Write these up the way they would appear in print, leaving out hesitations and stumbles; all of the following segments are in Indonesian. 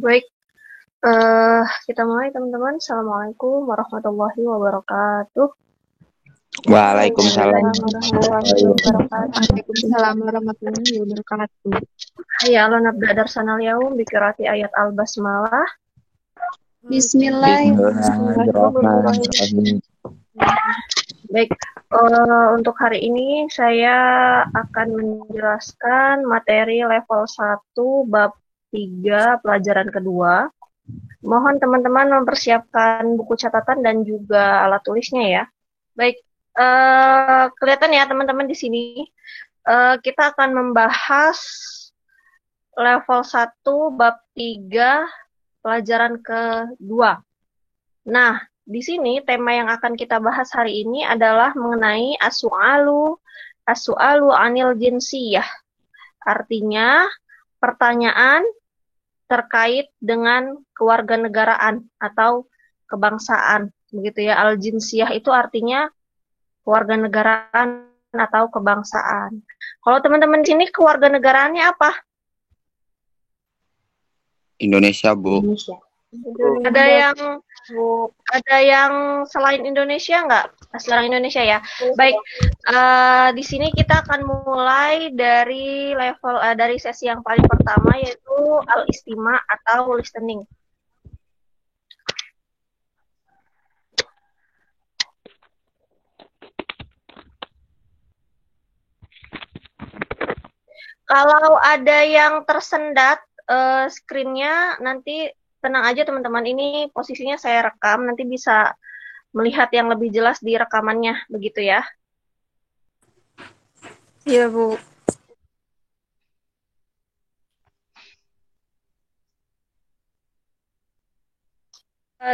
Baik, kita mulai teman-teman. Assalamualaikum warahmatullahi wabarakatuh. Waalaikumsalam Waalaikumsalam warahmatullahi wabarakatuh. Waalaikumsalam warahmatullahi wabarakatuh. Hayya 'alan nabda darsanal yaum bi qiraati ayat al-basmalah. Bismillahirrahmanirrahim. Baik, untuk hari ini saya akan menjelaskan materi level 1 bab 3 pelajaran kedua. Mohon teman-teman mempersiapkan buku catatan dan juga alat tulisnya ya. Baik, kelihatan ya teman-teman di sini. Kita akan membahas level 1 bab 3 pelajaran kedua. Nah, di sini tema yang akan kita bahas hari ini adalah mengenai as-su'alu anil jinsiyah. Artinya pertanyaan terkait dengan kewarganegaraan atau kebangsaan, begitu ya. Al-jinsiyah itu artinya kewarganegaraan atau kebangsaan. Kalau teman-teman sini kewarganegaraannya apa? Indonesia, Bu. Indonesia. Ada yang selain Indonesia nggak? Selain Indonesia ya. Baik, di sini kita akan mulai dari level dari sesi yang paling pertama, yaitu al-istima atau listening. Kalau ada yang tersendat screen-nya, nanti tenang aja teman-teman, ini posisinya saya rekam, nanti bisa melihat yang lebih jelas di rekamannya, begitu ya. Iya, Bu.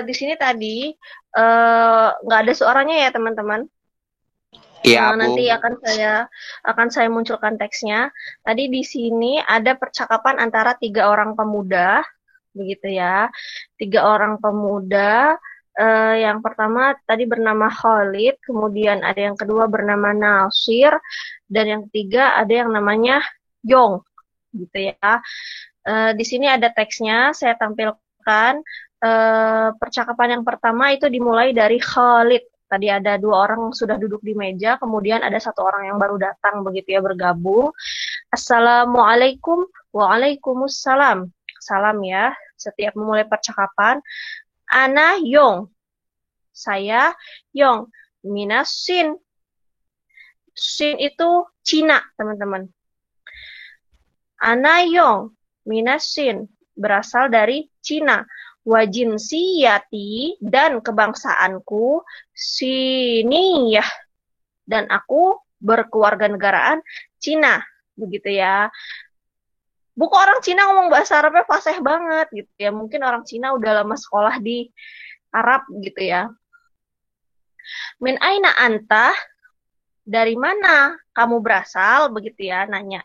Di sini tadi nggak ada suaranya ya teman-teman. Iya, Bu. Nanti akan saya munculkan teksnya. Tadi di sini ada percakapan antara 3 orang pemuda, begitu ya. 3 orang pemuda. Yang pertama tadi bernama Khalid, kemudian ada yang kedua bernama Nasir, dan yang ketiga ada yang namanya Yong, gitu ya. Di sini ada teksnya, saya tampilkan. Percakapan yang pertama itu dimulai dari Khalid. Tadi ada 2 orang yang sudah duduk di meja, kemudian ada 1 orang yang baru datang, begitu ya, bergabung. Assalamualaikum, waalaikumsalam. Salam ya, setiap memulai percakapan. Ana Yong. Saya Yong. Minas Sin. Sin itu Cina, teman-teman. Ana Yong. Minas Sin. Berasal dari Cina. Wajinsiyati, dan kebangsaanku Siniyah, dan aku berkewarganegaraan Cina, begitu ya. Buku orang Cina ngomong bahasa Arabnya fasih banget gitu ya. Mungkin orang Cina udah lama sekolah di Arab gitu ya. Min aina anta? Dari mana kamu berasal? Begitu ya, nanya.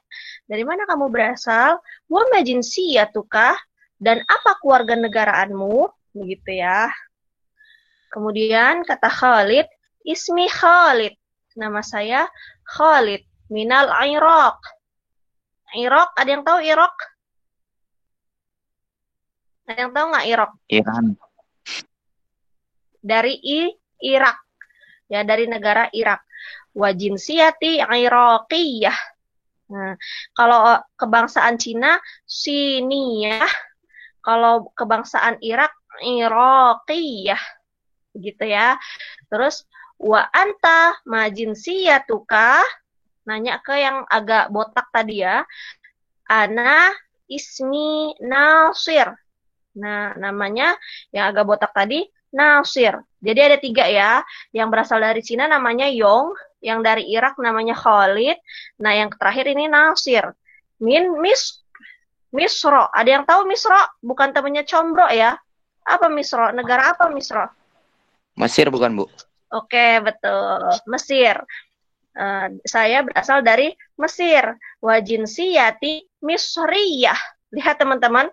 Dari mana kamu berasal? Wa ma jinsiyatuka? Dan apa kewarganegaraanmu? Begitu ya. Kemudian kata Khalid, ismi Khalid. Nama saya Khalid. Minal Iraq. Iraq, ada yang tahu Iraq? Ada yang tahu nggak Iraq? Iran. Dari Irak. Ya, dari negara Irak. Wajinsiyati Iraqiyah. Nah, kalau kebangsaan Cina, Siniyah. Kalau kebangsaan Irak, Iraqiyah. Begitu ya. Terus, wa anta majinsiyatuka. Nanya ke yang agak botak tadi ya. Ana ismi Nasir. Nah, namanya yang agak botak tadi Nasir. Jadi ada 3 ya. Yang berasal dari Cina namanya Yong. Yang dari Irak namanya Khalid. Nah, yang terakhir ini Nasir. Misro. Ada yang tahu Misro? Bukan temannya Combro ya. Apa Misro? Negara apa Misro? Mesir bukan, Bu? Oke, betul. Mesir. Saya berasal dari Mesir. Wajinsiyati Misriyah. Lihat teman-teman.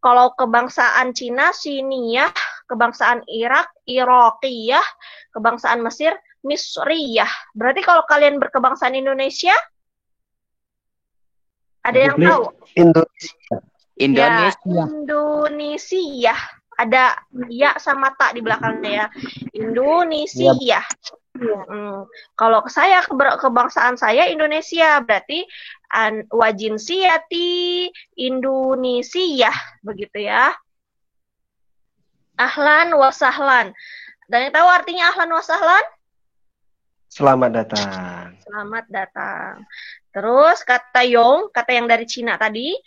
Kalau kebangsaan Cina, Siniyah. Kebangsaan Irak, Iraqiyah. Kebangsaan Mesir, Misriyah. Berarti kalau kalian berkebangsaan Indonesia, ada yang tahu? Indonesia. Ya, Indonesia. Indonesia. Ada ya sama tak di belakangnya ya. Iya. Indonesia. Kalau saya kebangsaan saya Indonesia, berarti wajin siati Indonesia, begitu ya. Ahlan wasahlan. Dan yang tahu artinya ahlan wasahlan? Selamat datang. Selamat datang. Terus kata Yong, kata yang dari Cina tadi,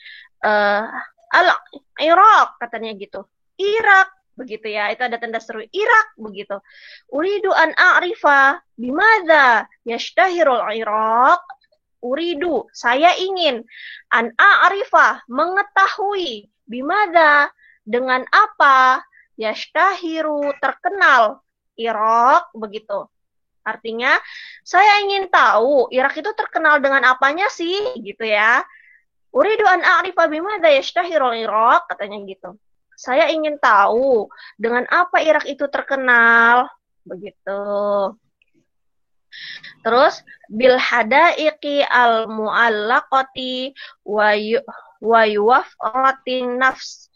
Irak katanya gitu. Irak begitu ya. Itu ada tanda seru Irak begitu. Uridu an a'rifa bimadza yashtahirul Irak. Uridu, saya ingin an a'rifa, mengetahui bimadza, dengan apa yashtahiru, terkenal Irak begitu. Artinya, saya ingin tahu Irak itu terkenal dengan apanya sih, gitu ya. Uridu an a'rifa bimadza yashtahirul Irak, katanya gitu. Saya ingin tahu dengan apa Irak itu terkenal, begitu. Terus bil hadaiqi al muallaqati wa yuwafratin nafs,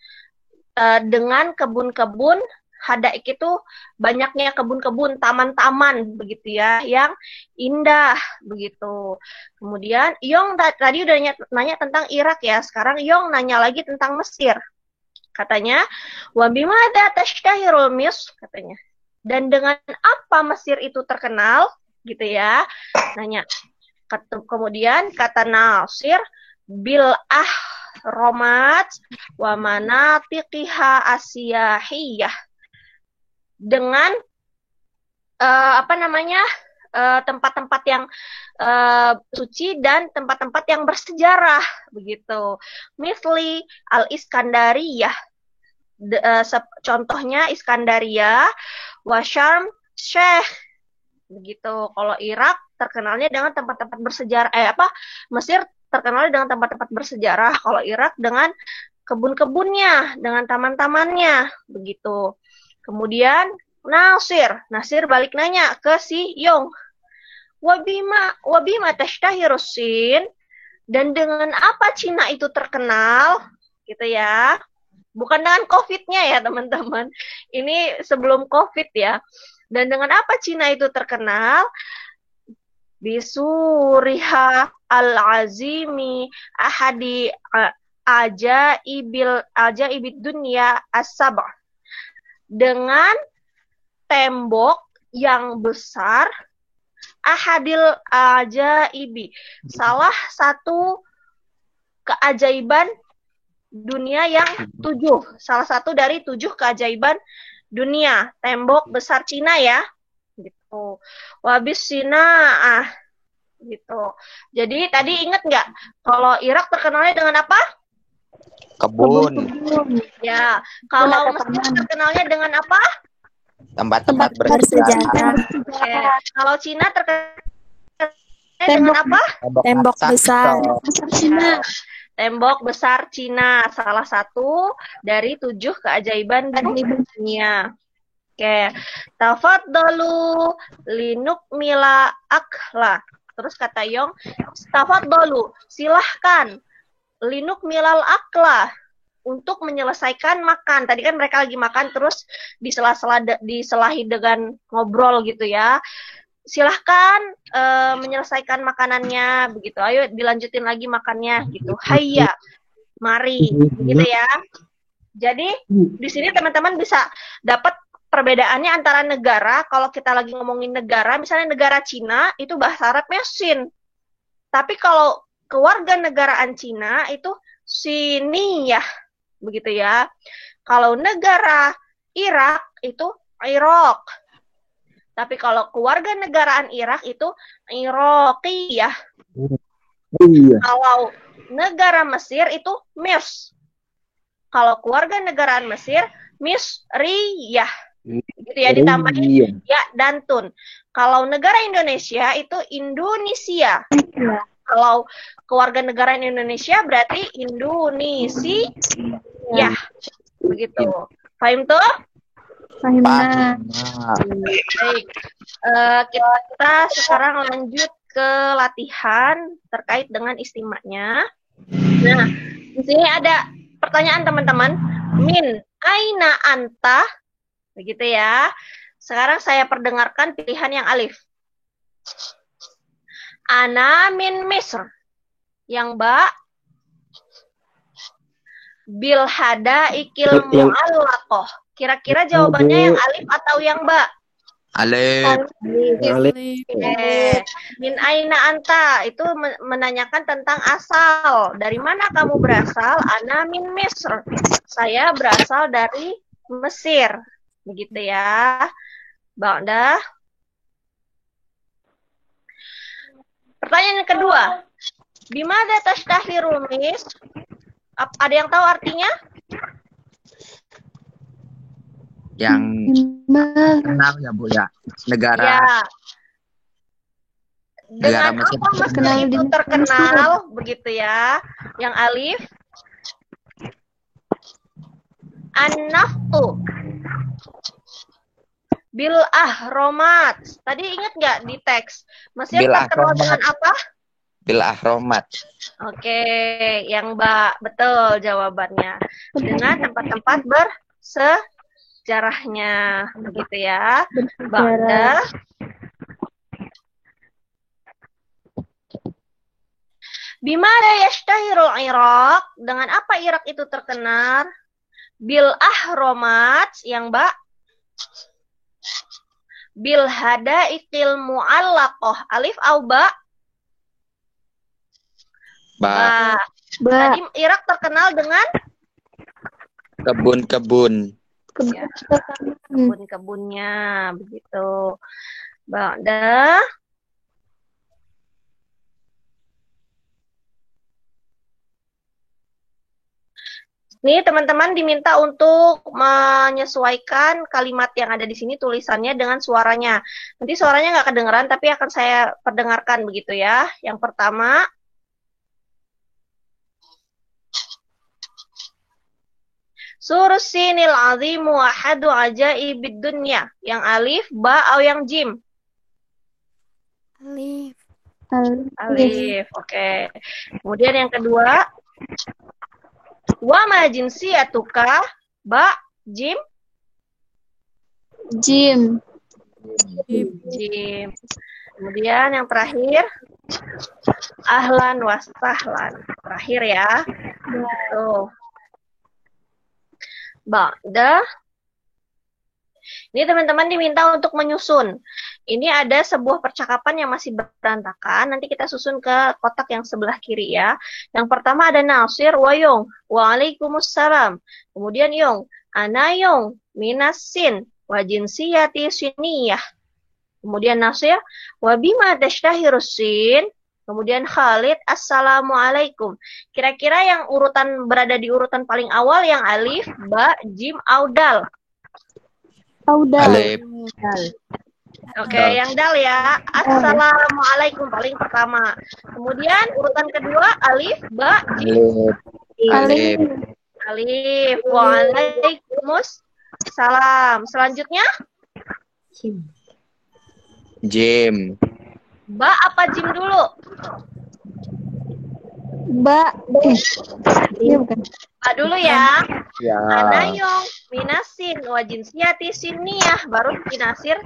dengan kebun-kebun. Hadaik itu banyaknya kebun-kebun, taman-taman begitu ya, yang indah begitu. Kemudian Yong tadi udah nanya tentang Irak ya, sekarang Yong nanya lagi tentang Mesir. Katanya, wa bimada tashtahirul Misr, katanya. Dan dengan apa Mesir itu terkenal gitu ya? Nanya. Kemudian kata Nasir, bil romat wa manatiqiha asyahiyah, dengan tempat-tempat yang suci dan tempat-tempat yang bersejarah begitu. Misli al-Iskandariyah, contohnya Iskandaria, wa Syarm Sheikh begitu. Kalau Irak terkenalnya dengan tempat-tempat bersejarah, Mesir terkenal dengan tempat-tempat bersejarah. Kalau Irak dengan kebun-kebunnya, dengan taman-tamannya begitu. Kemudian Nasir balik nanya ke si Yong. Wabima tashtahirus Sin, dan dengan apa Cina itu terkenal gitu ya. Bukan dengan COVID-nya ya teman-teman. Ini sebelum COVID ya. Dan dengan apa Cina itu terkenal? Bisuriha al-azimi ahadi ajaibid dunia as-sab'ah, dengan tembok yang besar, ahadil ajaibi, salah satu keajaiban dunia yang 7, salah satu dari 7 keajaiban dunia, tembok besar Cina ya, gitu. Wabis Cina, gitu. Jadi tadi ingat nggak kalau Irak terkenalnya dengan apa? Kebun. Ya, kalau Mesir terkenalnya dengan apa? Tempat-tempat bersejarah. Ya. Kalau Cina terkenalnya dengan apa? Tembok besar. Ya. Tembok besar Cina, salah satu dari 7 keajaiban dunia. Oke, tafaddalu linukmila akla. Terus kata Yong, tafaddalu, silahkan, linukmilal akla, untuk menyelesaikan makan. Tadi kan mereka lagi makan, terus diselahi dengan ngobrol gitu ya. Silahkan menyelesaikan makanannya, begitu. Ayo dilanjutin lagi makannya, gitu. Hayya, mari, gitu ya. Jadi di sini teman-teman bisa dapat perbedaannya antara negara. Kalau kita lagi ngomongin negara, misalnya negara Cina, itu bahasa Arabnya Sin. Tapi kalau kewarganegaraan Cina itu Siniyah, begitu ya. Kalau negara Irak itu Iraq. Tapi kalau kewarganegaraan Irak itu Iraqiyah. Kalau negara Mesir itu Mirs. Kalau kewarganegaraan Mesir Misriyah. Gitu ya, ditambahin ya dan tun. Kalau negara Indonesia itu Indonesia. Kalau kewarganegaraan Indonesia berarti Indonesia. Ya, begitu. Paham tuh? Paham. Baik. Kita sekarang lanjut ke latihan terkait dengan istimanya. Nah, di sini ada pertanyaan teman-teman. Min aina anta? Begitu ya. Sekarang saya perdengarkan pilihan yang alif. Ana min Misr. Yang ba bil hadaikil mu'allaqah. Kira-kira jawabannya yang alif atau yang ba? Alif. Min aina anta itu menanyakan tentang asal. Dari mana kamu berasal? Ana min Misr. Saya berasal dari Mesir. Begitu ya. Ba'da. Pertanyaan yang kedua. Bimada tashtahirul Misr? Ada yang tahu artinya? Yang kenal ya Bu ya. Negara. Ya. Negara Dengan Mesir apa Mesir itu terkenal? Begitu ya. Yang alif. An-naftu. Bil ahromat. Tadi ingat nggak di teks? Mesir terkenal dengan apa? Bil ahromat. Oke, yang Mbak betul jawabannya. Dengan tempat-tempat bersejarahnya, begitu ya. Ba'da. Bimada yashtahirul Irak? Dengan apa Irak itu terkenal? Bil ahromat, yang Mbak. Bil hadaikil mu'allaqah. Alif au ba? Ba. Tadi Irak terkenal dengan kebun-kebun. Ya, kebun-kebunnya begitu. Ba'da. Nih teman-teman diminta untuk menyesuaikan kalimat yang ada di sini tulisannya dengan suaranya. Nanti suaranya nggak kedengeran tapi akan saya perdengarkan begitu ya. Yang pertama. Sursinil azimu ahadu ajaibid dunya. Yang alif, ba, atau yang jim? Alif. Alif, oke. Kemudian yang kedua. Wa ma jinsiyatuka? Ba, jim? Jim. Jim. Kemudian yang terakhir. Ahlan wa sahlan. Terakhir ya. Tuh. Ba'da. Ini teman-teman diminta untuk menyusun. Ini ada sebuah percakapan yang masih berantakan. Nanti kita susun ke kotak yang sebelah kiri ya. Yang pertama ada Nasir wa Yong. Waalaikumsalam. Kemudian Yong. Ana Yong. Minasin. Wa jinsiyati siniyah. Kemudian Nasir. Wa bima tashtahirus sin. Kemudian Khalid, Assalamualaikum. Kira-kira yang berada di urutan paling awal yang alif, ba, jim, audal. Alif. Oke, yang dal ya. Assalamualaikum paling pertama. Kemudian urutan kedua alif, ba, jim. Alif. Alif. Waalaikumsalam. Selanjutnya Jim. ba apa jim dulu? Ba. Iya bukan. Ba dulu ya. Ya. Anayong minasin wajinsiyati siniyah. Baru Nasir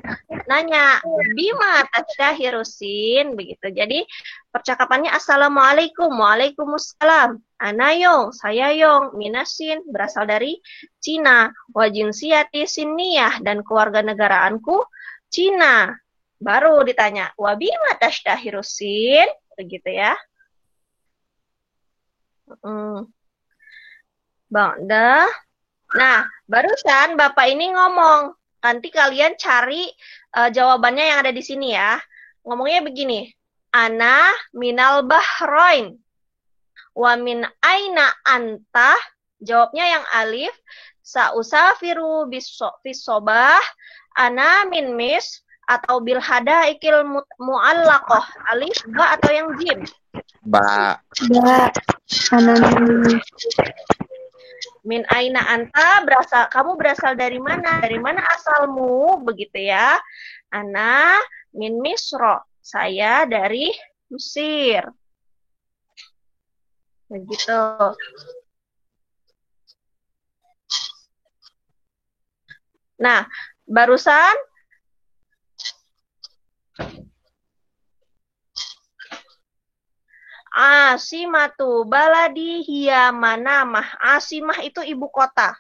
nanya bima tasyahirusin begitu. Jadi percakapannya assalamualaikum, waalaikumsalam. Anayong, saya Yong, minasin berasal dari Cina, wajinsiyati siniyah dan keluarga negaraanku Cina. Baru ditanya wabima tasyahirusin begitu ya. Bangda. Nah, barusan Bapak ini ngomong. Nanti kalian cari jawabannya yang ada di sini ya. Ngomongnya begini. Ana minal Bahrain. Wa min aina anta. Jawabnya yang alif. Sa'usafiru bisobah. Ana min mis. Atau bil hadaikil mu'allaqah. Alif, ba atau yang jim? Ba. Ba. Anan. Min aina anta kamu berasal dari mana? Dari mana asalmu? Begitu ya. Ana min Misro. Saya dari Mesir. Begitu. Nah, barusan Asimatu baladi hiya manamah. Asimah itu ibu kota.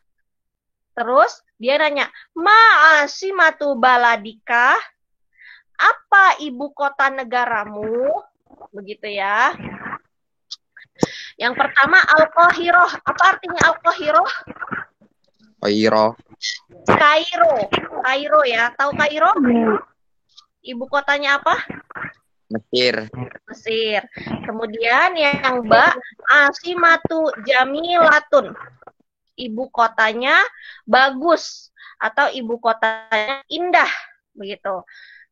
Terus dia nanya, ma asimatu baladika? Apa ibu kota negaramu? Begitu ya. Yang pertama Al-Qahiroh. Apa artinya Al-Qahiroh? Kairo. Kairo ya. Tahu Kairo? Ya. Ibu kotanya apa? Mesir. Mesir. Kemudian yang Mbak Asimatu Jamilatun. Ibu kotanya bagus atau ibu kotanya indah begitu.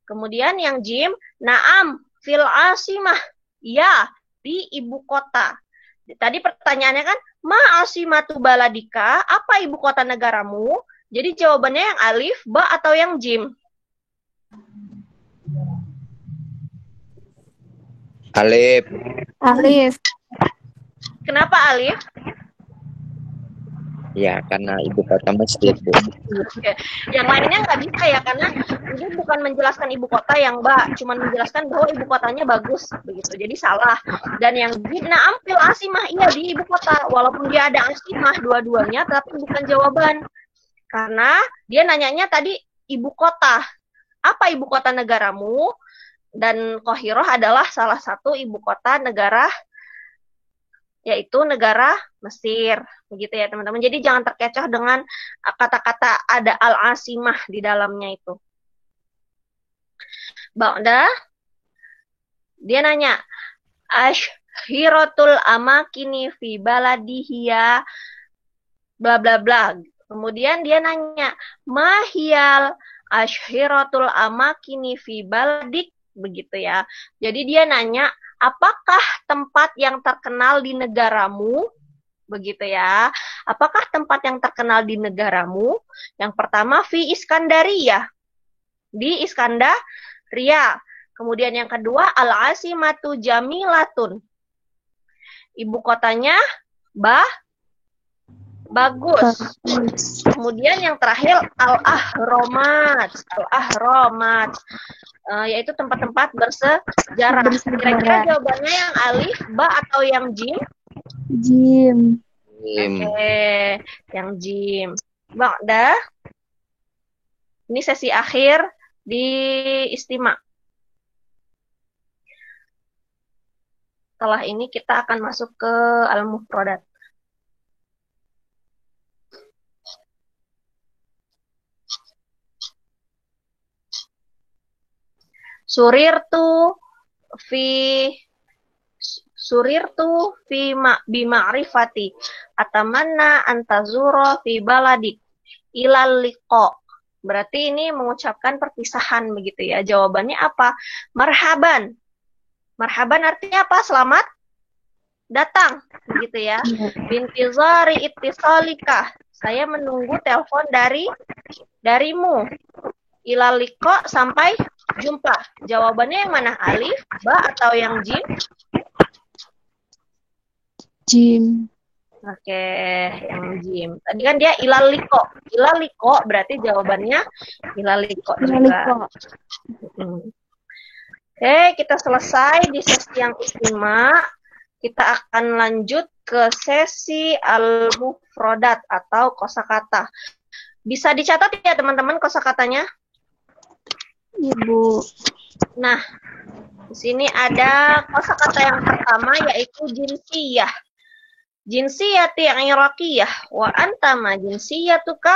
Kemudian yang Jim, Naam fil asimah. Ya, di ibu kota. Tadi pertanyaannya kan, ma asimatu baladika? Apa ibu kota negaramu? Jadi jawabannya yang alif, ba atau yang Jim? Alif. Alif. Kenapa alif? Ya, karena ibu kota Mesir, Bu. Oke. Yang lainnya nggak bisa ya, karena dia bukan menjelaskan ibu kota yang Mbak, cuma menjelaskan bahwa ibu kotanya bagus, begitu. Jadi salah. Dan yang Naam fil asimah, iya di ibu kota. Walaupun dia ada asimah dua-duanya, tapi bukan jawaban. Karena dia nanyanya tadi ibu kota. Apa ibu kota negaramu? Dan Qahiroh adalah salah satu ibu kota negara, yaitu negara Mesir. Begitu ya teman-teman. Jadi jangan terkecoh dengan kata-kata ada al-asimah di dalamnya itu. Ba'da, dia nanya, ashhiratul amakini fi baladihiya bla bla bla. Kemudian dia nanya, mahiyal ashhiratul amakini fi baladik, begitu ya. Jadi dia nanya, apakah tempat yang terkenal di negaramu? Begitu ya. Apakah tempat yang terkenal di negaramu? Yang pertama, fi Iskandariyah. Di Iskandaria. Kemudian yang kedua, al-asimatu jamilatun. Ibu kotanya bagus. Kemudian yang terakhir, al-ahromat. Al-ahromat. Yaitu tempat-tempat bersejarah. Kira-kira jawabannya yang alif, ba atau yang jim? Jim. Oke, yang Jim. Bang, dah. Ini sesi akhir di Istima. Setelah ini kita akan masuk ke Al-Mufradat. Surirtu fi bima'rifati atamanna antazura fi baladik ilal liqa. Berarti ini mengucapkan perpisahan begitu ya. Jawabannya apa? Marhaban. Marhaban artinya apa? Selamat datang begitu ya. Bintizari ittisalika. Saya menunggu telepon darimu. Ilal liqa sampai jumpa. Jawabannya yang mana? Alif, ba atau yang jim? Jim. Oke, yang Jim. Tadi kan dia ilaliko. Ilaliko berarti jawabannya ilaliko juga. Oke, kita selesai di sesi yang istima. Kita akan lanjut ke sesi al-mufradat atau kosakata. Bisa dicatat ya teman-teman kosakatanya? Ibu. Nah, di sini ada kosakata yang pertama yaitu jinsiyah. Jinsiyati yang Irakiyah wa antama jinsiyatuka.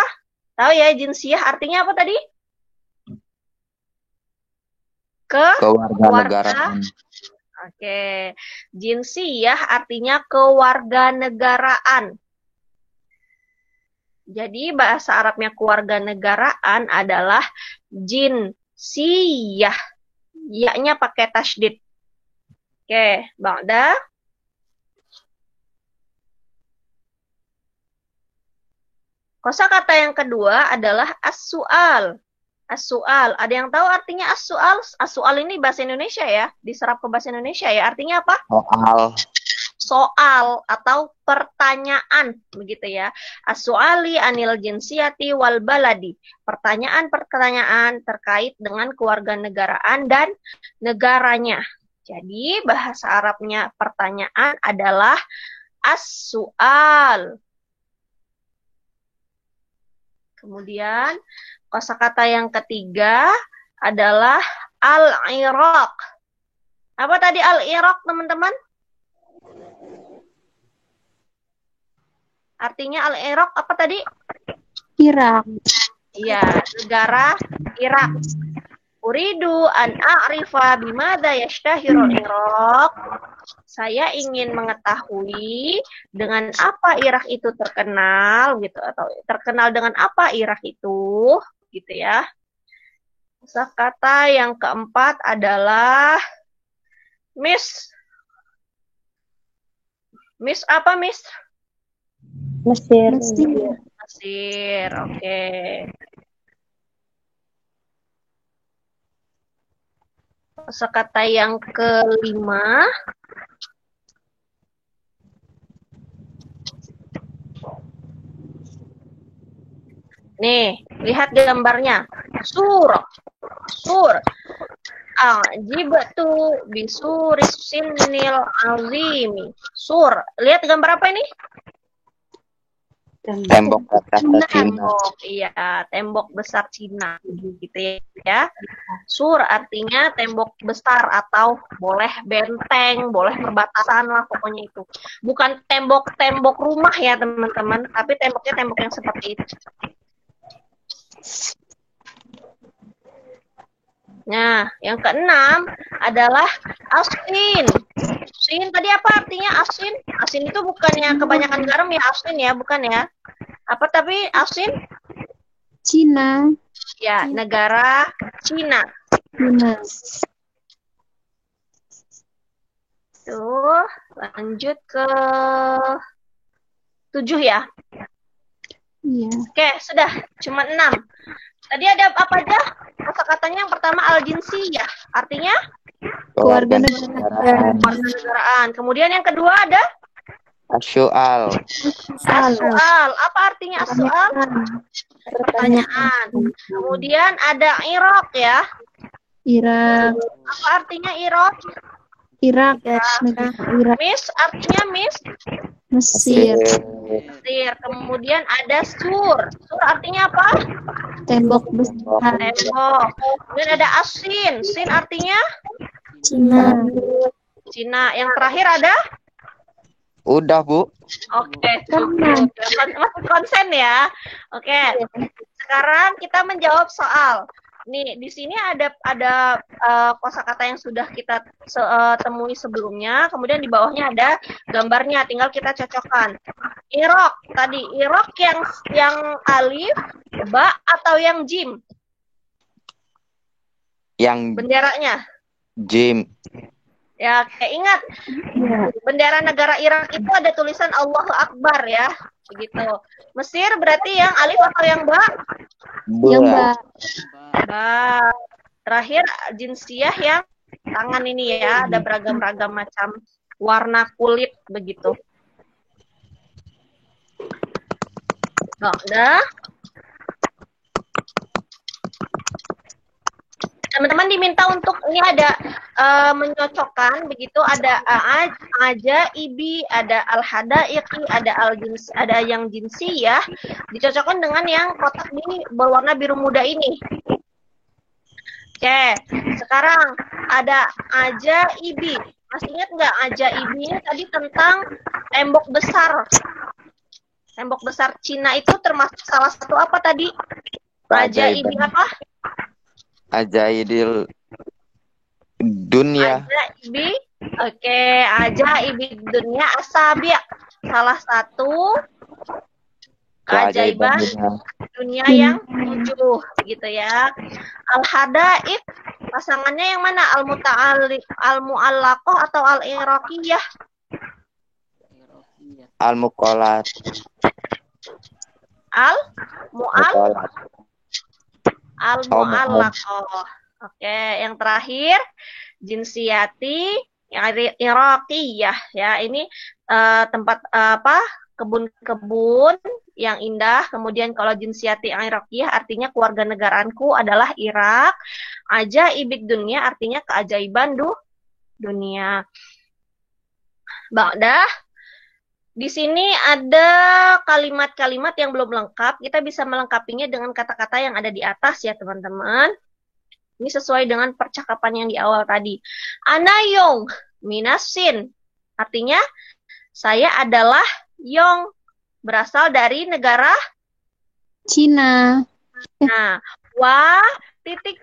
Tahu ya jinsiyah artinya apa tadi? Kewarganegaraan. Oke. Jinsiyah artinya kewarganegaraan. Jadi bahasa Arabnya kewarganegaraan adalah jinsiyah. Ya-nya pakai tasydid. Oke, Ba'da. Kosakata yang kedua adalah as-su'al. As-su'al. Ada yang tahu artinya as-su'al? As-su'al ini bahasa Indonesia ya. Diserap ke bahasa Indonesia ya. Artinya apa? Soal. soal atau pertanyaan, begitu ya. As-su'ali anil jinsiyati wal baladi. Pertanyaan-pertanyaan terkait dengan kewarganegaraan dan negaranya. Jadi bahasa Arabnya pertanyaan adalah as-su'al. Kemudian kosakata yang ketiga adalah al-iraq. Apa tadi al-iraq, teman-teman? Artinya al-iraq apa tadi? Irak. Iya, negara Irak. Uridu an a'rifa bimada yashtahirul Iraq. Saya ingin mengetahui dengan apa Irak itu terkenal gitu, atau terkenal dengan apa Irak itu gitu ya. Kosakata yang keempat adalah Miss. Miss apa, Miss? Mesir. Mesir, oke. Kosakata yang kelima. Nih, lihat gambarnya. Sur. Ajibtu bisuris sinil azimi. Sur. Lihat gambar apa ini? Tembok raksasa Cina. Iya, tembok besar Cina gitu ya. Sur artinya tembok besar atau boleh benteng, boleh perbatasan lah pokoknya itu. Bukan tembok-tembok rumah ya teman-teman, tapi temboknya tembok yang seperti itu. Nah, yang keenam adalah asin. Asin tadi apa artinya asin? Asin itu bukannya kebanyakan garam ya asin ya, bukan ya? Apa tapi asin? Cina. Ya, negara Cina. Tuh, lanjut ke 7 ya. Iya. Oke, sudah. Cuma 6. Tadi ada apa aja? Kosakatanya yang pertama al-jinsiyah. Artinya? Kewarganegaraan. Kewarganegaraan. Kemudian yang kedua ada? Asyual. As-su'al. Apa artinya as-su'al? Pertanyaan. Kemudian ada Irak ya. Irak. Apa artinya Irak? Irak. Negara Irak. Miss artinya Miss? Mesir. Mesir. Kemudian ada Sur. Sur artinya apa? Tembok besar. Tembok. Kemudian ada Asin. Sin artinya? Cina. Cina. Yang terakhir ada? Udah, Bu. Oke, cukup. Masih konsen ya. Oke. Sekarang kita menjawab soal. Nih, di sini ada kosakata yang sudah kita temui sebelumnya, kemudian di bawahnya ada gambarnya, tinggal kita cocokkan. Irak tadi, Irak yang alif, ba atau yang jim? Yang Benderanya. Jim. Ya, ingat, bendera negara Irak itu ada tulisan Allahu Akbar ya, begitu. Mesir berarti yang alif atau yang ba? Yang ba. Ba. Terakhir jinsiyah yang tangan ini ya, ada beragam-ragam macam warna kulit begitu. Nah, udah. Teman-teman diminta untuk ini ada mencocokkan begitu, ada aja ibi, ada al-hadaiqi, ada yang jinsi ya, dicocokkan dengan yang kotak ini berwarna biru muda ini. Oke, sekarang ada aja ibi. Masih ingat nggak aja ibi ini tadi tentang tembok besar? Tembok besar Cina itu termasuk salah satu apa tadi? Aja ibi apa? Ajaibul dunia. Ajaibi. Oke, ajaibi dunia asabi. Salah satu keajaiban dunia yang 7 gitu ya. Al-hadaib pasangannya yang mana? Al-mu'allaqah atau al-iraqiyah? Al-muqallat. Al-mu'allaqah. Oke, yang terakhir jinsiyati Iraqiyah ya. Ini tempat apa? Kebun-kebun yang indah. Kemudian kalau jinsiyati Iraqiyah artinya keluarga negaraanku adalah Irak. Ajaibid dunia artinya keajaiban dunia. Ba'dah, di sini ada kalimat-kalimat yang belum lengkap. Kita bisa melengkapinya dengan kata-kata yang ada di atas ya teman-teman. Ini sesuai dengan percakapan yang di awal tadi. Ana Yong minasin. Artinya, saya adalah Yong. Berasal dari negara. Cina. Nah, wa titik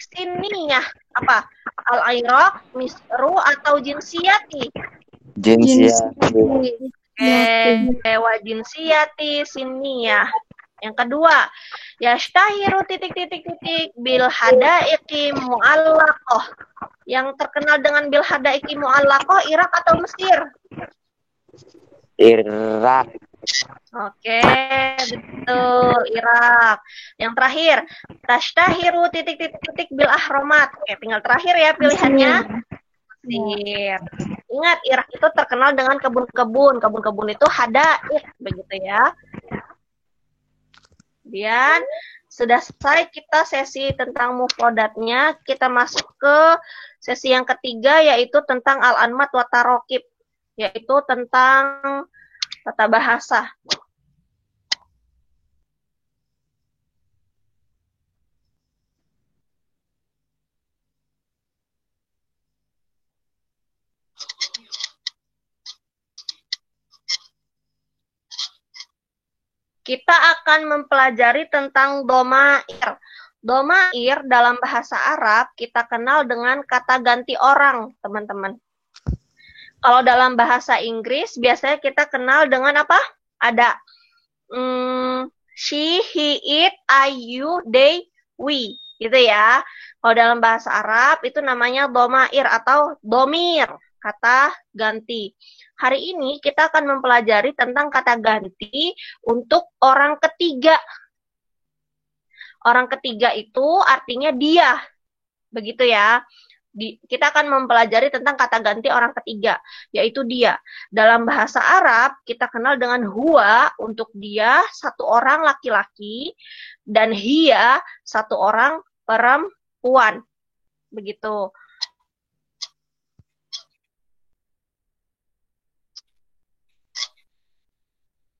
sininya. Apa? Al-Iraq, Misru, atau jinsiyati. Jinsiyati. Wa jinsiyati siniyah. Yang kedua, yashtahiru bil hadaiqi mu'allaqah. Yang terkenal dengan bil hadaiqi mu'allaqah Irak atau Mesir? Irak. Oke, betul, Irak. Yang terakhir, tashtahiru bil ahromat. Oke, tinggal terakhir ya pilihannya. Mesir. Ingat, Irak itu terkenal dengan kebun-kebun. Kebun-kebun itu hadaiq, begitu ya. Kemudian sudah selesai kita sesi tentang mufradatnya, kita masuk ke sesi yang ketiga yaitu tentang al-anmat wa tarokib, yaitu tentang tata bahasa. Kita akan mempelajari tentang domair. Domair dalam bahasa Arab kita kenal dengan kata ganti orang, teman-teman. Kalau dalam bahasa Inggris biasanya kita kenal dengan apa? Ada she, he, it, I, you, they, we, gitu ya. Kalau dalam bahasa Arab itu namanya domair atau domir, kata ganti. Hari ini kita akan mempelajari tentang kata ganti untuk orang ketiga. Orang ketiga itu artinya dia. Begitu ya. Kita akan mempelajari tentang kata ganti orang ketiga, yaitu dia. Dalam bahasa Arab, kita kenal dengan huwa untuk dia, satu orang laki-laki, dan hiya, satu orang perempuan. Begitu.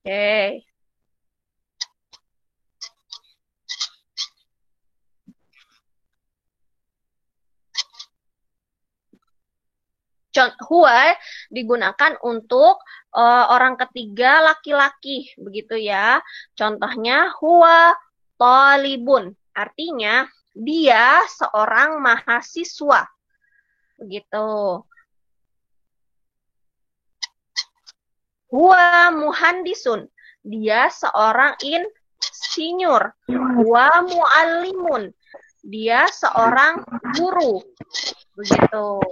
Oke. Huwa digunakan untuk orang ketiga laki-laki, begitu ya. Contohnya huwa talibun, artinya dia seorang mahasiswa, begitu. Huwa muhandisun, dia seorang insinyur. Huwa muallimun, dia seorang guru, begitu.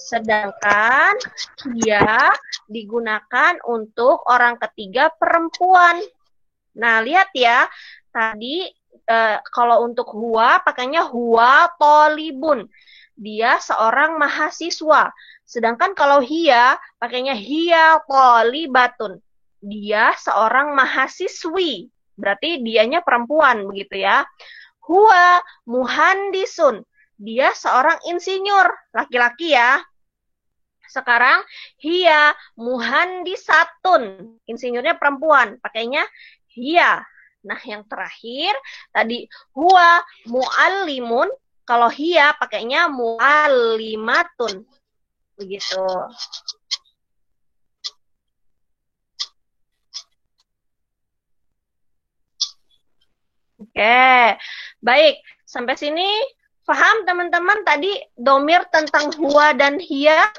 Sedangkan dia digunakan untuk orang ketiga perempuan. Nah, lihat ya, tadi kalau untuk huwa pakainya huwa tolibun, dia seorang mahasiswa. Sedangkan kalau hiya pakainya hiya tolibatun, dia seorang mahasiswi. Berarti dianya perempuan, begitu ya. Huwa muhandisun, dia seorang insinyur, laki-laki ya. Sekarang hiya muhandisatun, insinyurnya perempuan, pakainya hiya. Nah, yang terakhir tadi huwa muallimun, kalau hiya pakainya muallimatun. Begitu. Oke, baik. Sampai sini paham teman-teman tadi domir tentang huwa dan hiya?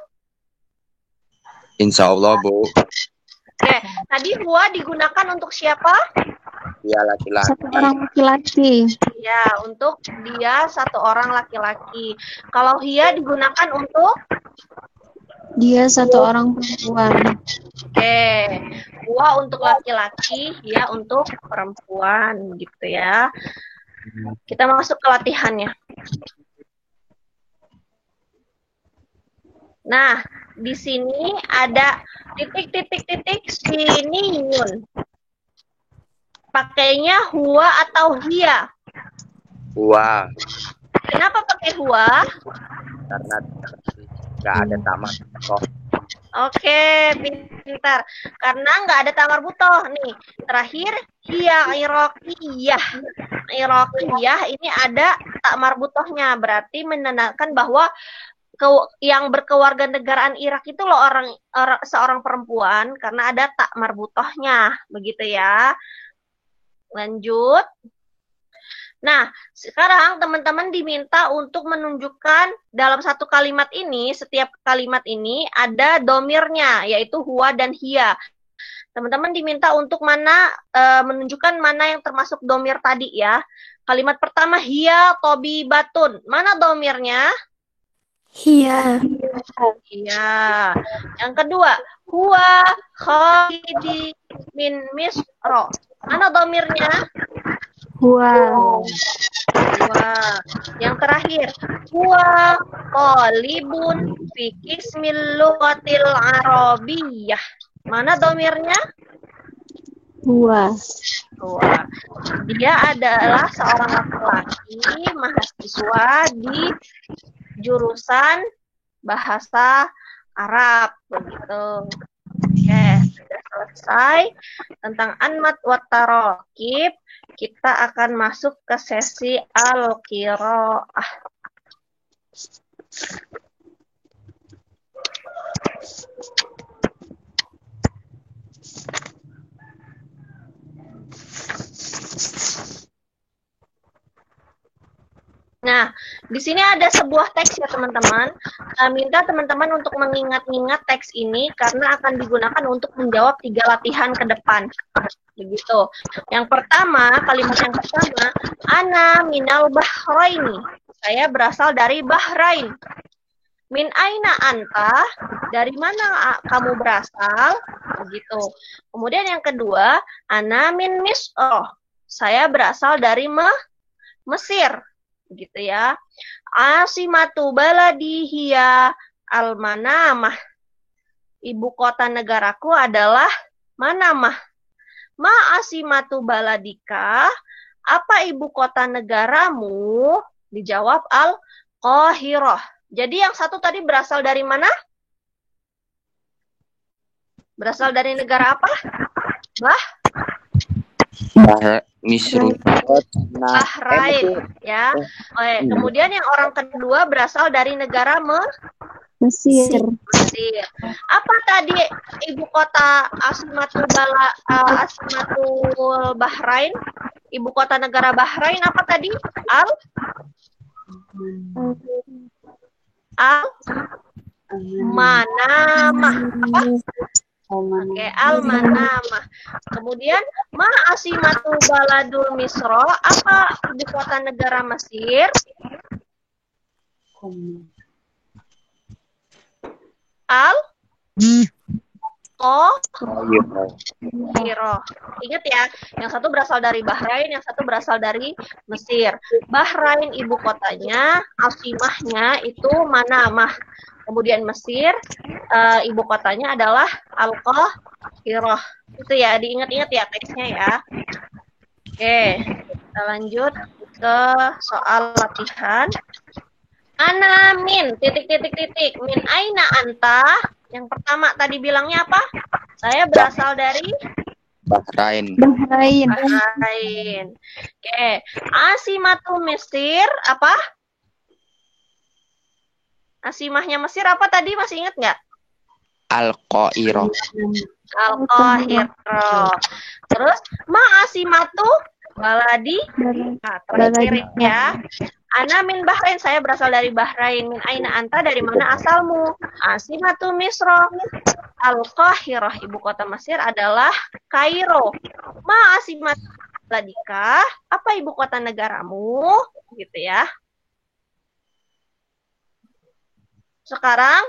Insya Allah, Bu. Oke, tadi huwa digunakan untuk siapa? Dia laki-laki. Satu orang laki-laki. Ya, untuk dia satu orang laki-laki. Kalau hiya digunakan untuk? Dia satu orang perempuan. Oke, huwa untuk laki-laki, hiya untuk perempuan, gitu ya. Kita masuk ke latihannya. Nah, di sini ada titik siniyun. Pakainya huwa atau hiya? Huwa. Kenapa pakai huwa? Karena nggak ada tamat. Oke, pintar. Karena nggak ada tamar butoh nih. Terakhir, hiya iraqiyah. Iraqiyah ini ada tamar butohnya. Berarti menandakan bahwa yang berkewarganegaraan Irak itu loh seorang perempuan karena ada tak marbutohnya, begitu ya. Lanjut. Nah, sekarang teman-teman diminta untuk menunjukkan dalam satu kalimat ini, setiap kalimat ini ada domirnya, yaitu huwa dan hiya. Teman-teman diminta untuk menunjukkan mana yang termasuk domir tadi ya. Kalimat pertama hiya tobibatun. Mana domirnya? Hiya. Iya. Yang kedua, huwa khalidi min misro. Mana domirnya? Huwa. Huwa. Yang terakhir, huwa qalibun fi qismil lughatil arabiyyah. Mana domirnya? Huwa. Huwa. Dia adalah seorang laki-laki mahasiswa di jurusan bahasa Arab, begitu. Oke, sudah selesai tentang anmat wa taraqib. Kita akan masuk ke sesi al-qiraah. Nah, di sini ada sebuah teks ya teman-teman. Minta teman-teman untuk mengingat-ingat teks ini karena akan digunakan untuk menjawab 3 latihan ke depan. Begitu. Yang pertama, kalimat yang pertama, ana minal bahraini. Saya berasal dari Bahrain. Min aina anta? Dari mana kamu berasal? Begitu. Kemudian yang kedua, ana min misr. Saya berasal dari Mesir. Gitu ya. Asimatu baladi hiya al-Manamah. Ibu kota negaraku adalah Manamah. Ma asimatu baladika? Apa ibu kota negaramu? Dijawab Al-Qahirah. Jadi yang satu tadi berasal dari mana? Berasal dari negara apa? Bahrain, ya. Oke, kemudian yang orang kedua berasal dari negara Mesir. Apa tadi ibu kota Asimatul Bahrain? Ibu kota negara Bahrain apa tadi? Al-Manamah. Apa? Oke, Al-Manamah. Kemudian Asimatu Baladul Misro, apa ibu kota negara Mesir? Al-Qahirah. Ingat ya, yang satu berasal dari Bahrain, yang satu berasal dari Mesir. Bahrain ibu kotanya, asimahnya itu Manamah. Kemudian Mesir, ibu kotanya adalah Al-Qahirah. Itu ya, diingat-ingat ya teksnya ya. Oke, kita lanjut ke soal latihan. Ana min, min aina anta. Yang pertama tadi bilangnya apa? Saya berasal dari Bahrain. Oke, Asimatu Mesir apa? Asimahnya Mesir apa tadi? Masih ingat nggak? Al-Qahirah. Al-Qahirah. Terus Asimatu baladi. Nah, terakhir ya. Ana min Bahrain, saya berasal dari Bahrain. Min aina anta, dari mana asalmu? Asimatu Misro. Al-Qahirah, ibu kota Mesir adalah Kairo. Asimatu baladika, apa ibu kota negaramu? Gitu ya. Sekarang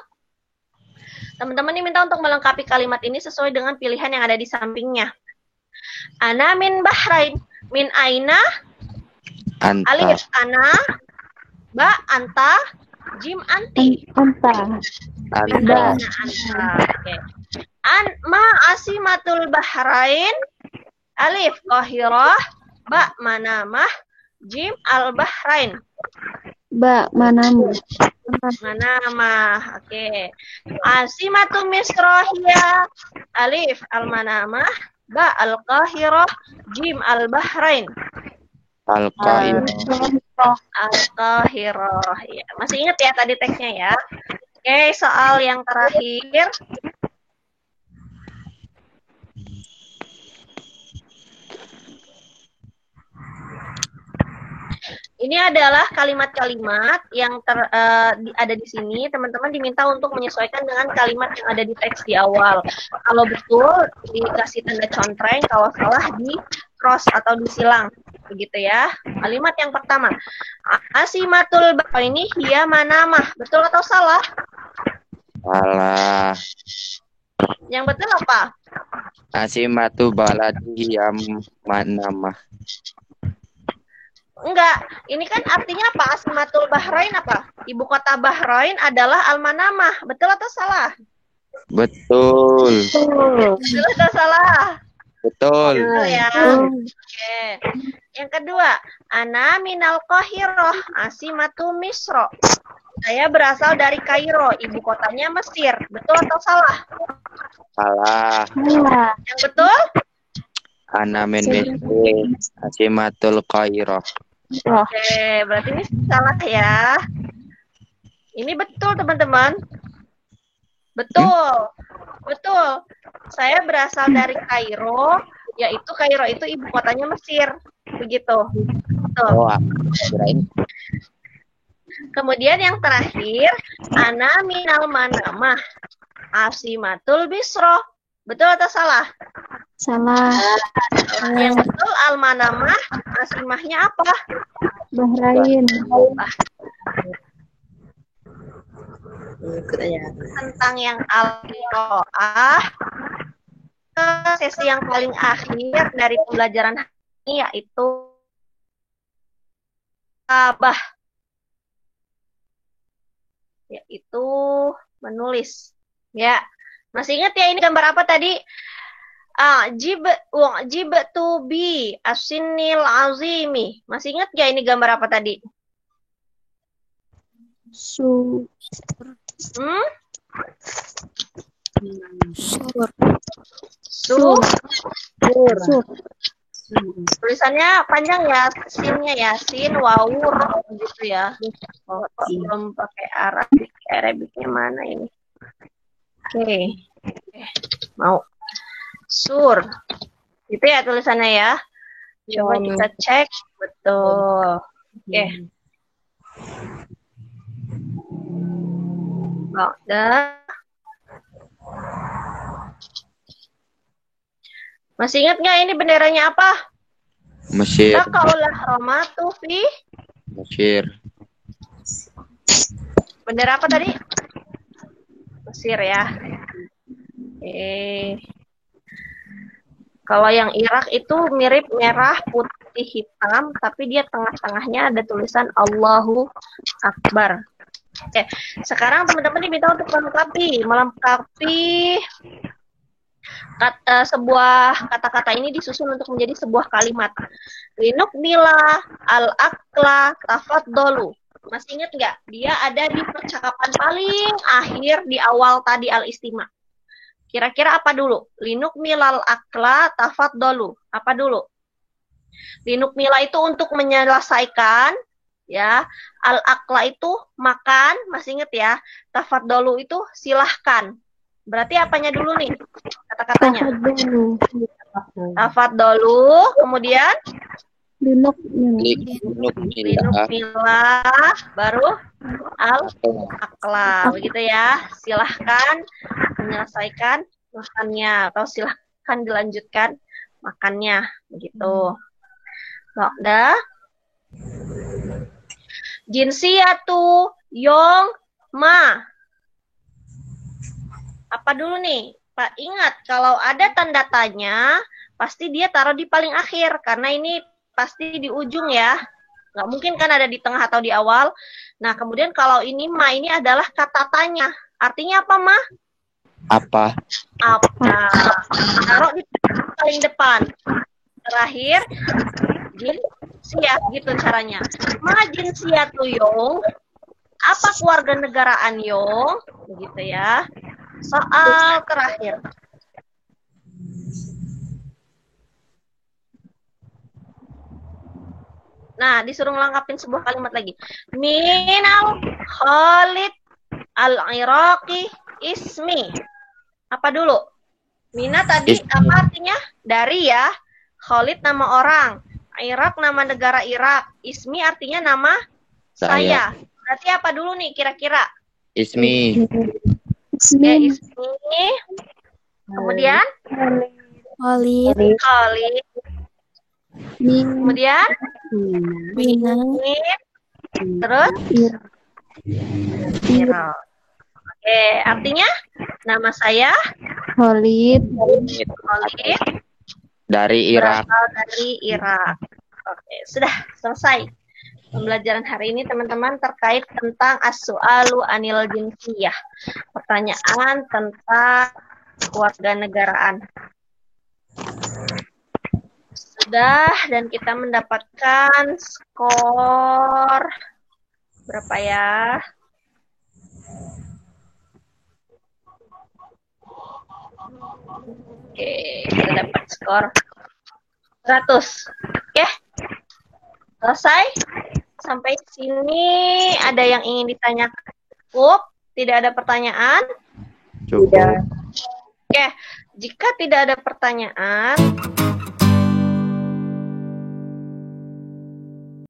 teman-teman diminta untuk melengkapi kalimat ini sesuai dengan pilihan yang ada di sampingnya. Ana min Bahrain. Min aina? Anta. Alif ana, ba anta, jim anti. Anta. Anta. Aina anta. Oke. Ma asimatul bahrain? Alif Qahirah, ba Manamah, jim al-Bahrain. Ba Manamah. Manamah. Oke. Asimatu Misra hiya? Alif al-Manamah, ba al-Qahirah, jim al-Bahrain. Al-Qairah. Al-Qahirah. Ya, masih ingat ya tadi teksnya ya? Oke, soal yang terakhir. Ini adalah kalimat-kalimat yang ada di sini. Teman-teman diminta untuk menyesuaikan dengan kalimat yang ada di teks di awal. Kalau betul, dikasih tanda contreng. Kalau salah, di cross atau disilang. Begitu ya. Kalimat yang pertama. Asimatul ini hiya manamah. Betul atau salah? Salah. Yang betul apa? Asimatu baladi Manamah. Enggak, ini kan artinya apa? Asimatul Bahrain apa? Ibu kota Bahrain adalah Al-Manamah. Betul atau salah? Betul. Betul atau salah? Betul. Betul ya. Oke. Yang kedua, ana minal Qahirah, asimatu Misro. Saya berasal dari Kairo, ibu kotanya Mesir. Betul atau salah? Salah. Yang betul? Ana min Misri, Asimatul Qairah. Oke, berarti ini salah ya. Ini betul, teman-teman. Betul. Betul. Saya berasal dari Kairo, yaitu Kairo itu ibu kotanya Mesir. Begitu. Betul. Oh, kirain. Kemudian yang terakhir, ana minal Manamah, asimatul Bisro. Betul atau salah? Salah. Yang betul Al-Manamah, asimahnya apa? Bahrain. Tentang yang al-qiraah, ke sesi yang paling akhir dari pembelajaran ini yaitu abah, yaitu menulis. Ya, masih ingat ya ini gambar apa tadi? Jibtu bi asinil azimi. Masih ingat ya ini gambar apa tadi? Sur. Sur. Tulisannya panjang ya, sinnya ya, sin wawur gitu ya. Oh, belum pakai Arabiknya mana ini? Oke. Mau. Sur. Itu ya tulisannya ya. Coba kita cek. Betul. Oke. Udah. Masih ingat nggak ini benderanya apa? Mesir. Kaulah Romatu fi Mesir. Bendera apa tadi? Mesir ya. Kalau yang Irak itu mirip merah, putih, hitam, tapi dia tengah-tengahnya ada tulisan Allahu Akbar. Oke, sekarang teman-teman diminta untuk melengkapi sebuah kata-kata ini disusun untuk menjadi sebuah kalimat. Linukmila al-akla tafaddolu. Masih ingat nggak? Dia ada di percakapan paling akhir di awal tadi al-istima. Kira-kira apa dulu? Linukmilal akla tafaddolu. Apa dulu? Linukmila itu untuk menyelesaikan, ya. Al-akla itu makan, masih ingat ya. Tafaddolu itu silahkan. Berarti apanya dulu nih? Kata-katanya. Tafaddolu, kemudian Linukmila, baru al-akla, begitu ya. Silahkan menyelesaikan makannya atau silahkan dilanjutkan makannya, begitu. Udah. Jinsiyatu yong ma. Apa dulu nih? Pak, ingat kalau ada tanda tanya pasti dia taruh di paling akhir karena ini pasti di ujung ya. Nggak mungkin kan ada di tengah atau di awal. Nah, kemudian kalau ini ma ini adalah kata tanya. Artinya apa, Ma? Apa? Apa? Taruh di paling depan. Terakhir, jinsiyah, gitu caranya. Ma jinsiyah tuh Yong. Apa keluarga negaraan Yong? Begitu ya. Soal terakhir. Nah, disuruh ngelengkapin sebuah kalimat lagi. Minal Khalid al-Iraqi ismi. Apa dulu? Mina tadi apa artinya? Dari ya. Khalid nama orang. Irak nama negara Irak. Ismi artinya nama saya. Berarti apa dulu nih kira-kira? Ismi. Ya, ismi. Kemudian? Khalid. Khalid. Kemudian? Mina. Terus? Irak. Oke, artinya? Nama saya? Khalid. Khalid. Dari Irak. Berasal dari Irak. Oke, sudah selesai pembelajaran hari ini teman-teman terkait tentang as-su'alu anil jinsiyah. Pertanyaan tentang kewarganegaraan. Sudah, dan kita mendapatkan skor berapa ya? Oke, kita dapat skor 100. Oke, selesai. Sampai sini ada yang ingin ditanyakan? Cukup? Tidak ada pertanyaan? Cukup. Oke, jika tidak ada pertanyaan,